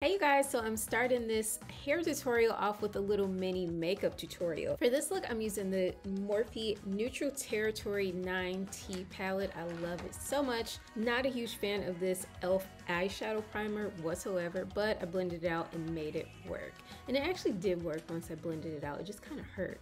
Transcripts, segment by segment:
Hey you guys, so I'm starting this hair tutorial off with a little mini makeup tutorial. For this look, I'm using the Morphe Neutral Territory 9T palette. I love it so much. Not a huge fan of this e.l.f. eyeshadow primer whatsoever, but I blended it out and made it work. And it actually did work once I blended it out. It just kind of hurt.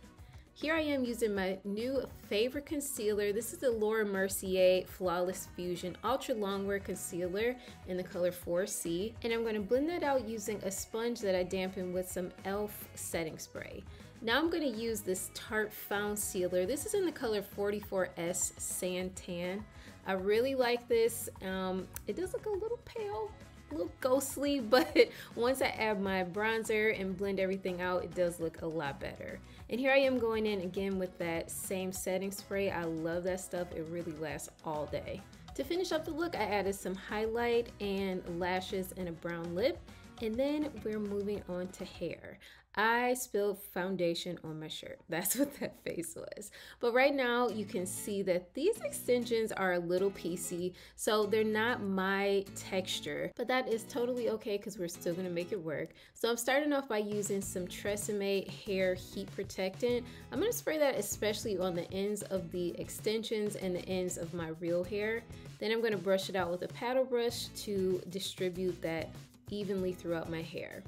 Here I am using my new favorite concealer. This is the Laura Mercier Flawless Fusion Ultra Longwear Concealer in the color 4C. And I'm gonna blend that out using a sponge that I dampened with some e.l.f. setting spray. Now I'm gonna use this Tarte Found Sealer. This is in the color 44S Santan. I really like this. It does look a little pale, a little ghostly, but once I add my bronzer and blend everything out, it does look a lot better. And here I am going in again with that same setting spray. I love that stuff. It really lasts all day. To finish up the look, I added some highlight and lashes and a brown lip. And then we're moving on to hair. I spilled foundation on my shirt. That's what that face was. But right now you can see that these extensions are a little piecey, so they're not my texture, but that is totally okay because we're still gonna make it work. So I'm starting off by using some TRESemmé hair heat protectant. I'm gonna spray that especially on the ends of the extensions and the ends of my real hair. Then I'm gonna brush it out with a paddle brush to distribute that evenly throughout my hair.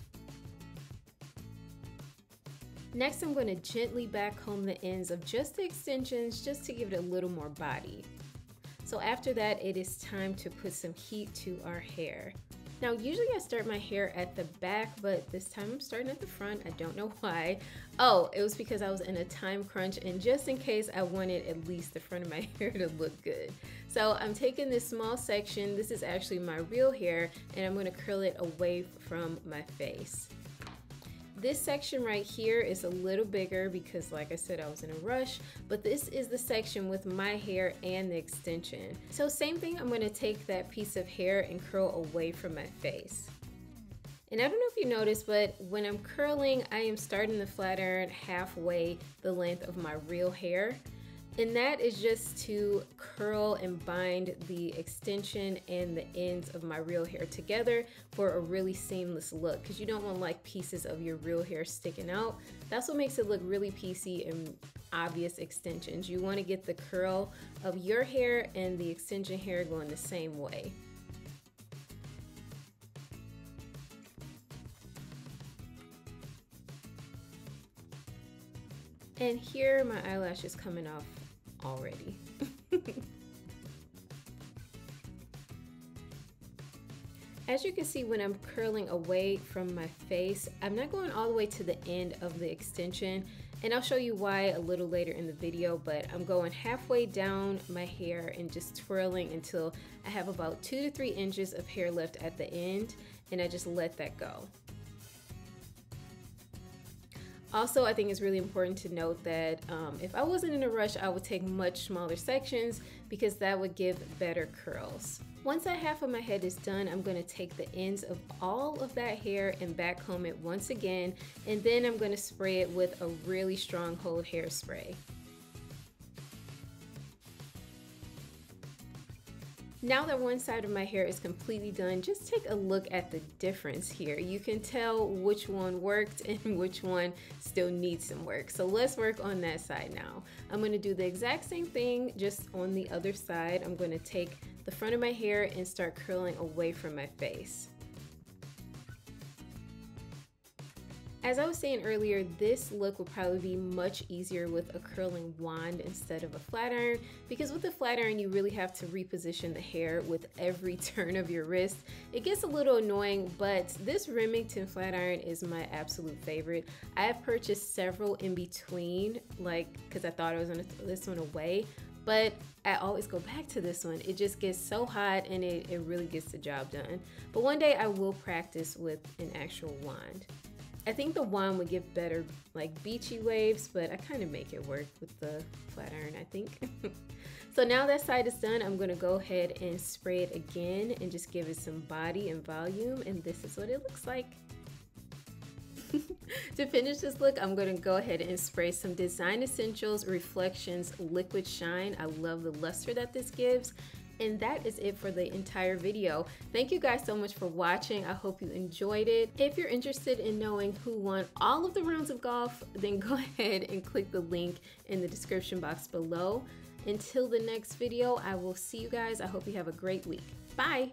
Next, I'm going to gently backcomb the ends of just the extensions just to give it a little more body. So after that, it is time to put some heat to our hair. Now, usually I start my hair at the back, but this time I'm starting at the front. I don't know why. Oh, it was because I was in a time crunch, and just in case, I wanted at least the front of my hair to look good. So I'm taking this small section. This is actually my real hair, and I'm gonna curl it away from my face. This section right here is a little bigger because, like I said, I was in a rush, but this is the section with my hair and the extension. So same thing, I'm gonna take that piece of hair and curl away from my face. And I don't know if you noticed, but when I'm curling, I am starting the flat iron halfway the length of my real hair. And that is just to curl and bind the extension and the ends of my real hair together for a really seamless look, because you don't want like pieces of your real hair sticking out. That's what makes it look really piecey and obvious extensions. You want to get the curl of your hair and the extension hair going the same way. And here my eyelash is coming off already. As you can see, when I'm curling away from my face, I'm not going all the way to the end of the extension, and I'll show you why a little later in the video, but I'm going halfway down my hair and just twirling until I have about 2 to 3 inches of hair left at the end, and I just let that go. Also, I think it's really important to note that if I wasn't in a rush, I would take much smaller sections because that would give better curls. Once that half of my head is done, I'm going to take the ends of all of that hair and backcomb it once again, and then I'm going to spray it with a really strong hold hairspray. Now that one side of my hair is completely done, just take a look at the difference here. You can tell which one worked and which one still needs some work. So let's work on that side now. I'm gonna do the exact same thing, just on the other side. I'm gonna take the front of my hair and start curling away from my face. As I was saying earlier, this look would probably be much easier with a curling wand instead of a flat iron, because with the flat iron you really have to reposition the hair with every turn of your wrist. It gets a little annoying, but this Remington flat iron is my absolute favorite. I have purchased several in between, because I thought I was gonna throw this one away, but I always go back to this one. It just gets so hot and it really gets the job done. But one day I will practice with an actual wand. I think the wand would give better beachy waves, but I kind of make it work with the flat iron, I think. So now that side is done, I'm gonna go ahead and spray it again and just give it some body and volume, and this is what it looks like. To finish this look, I'm gonna go ahead and spray some Design Essentials Reflections Liquid Shine. I love the luster that this gives. And that is it for the entire video. Thank you guys so much for watching. I hope you enjoyed it. If you're interested in knowing who won all of the rounds of golf, then go ahead and click the link in the description box below. Until the next video, I will see you guys. I hope you have a great week. Bye.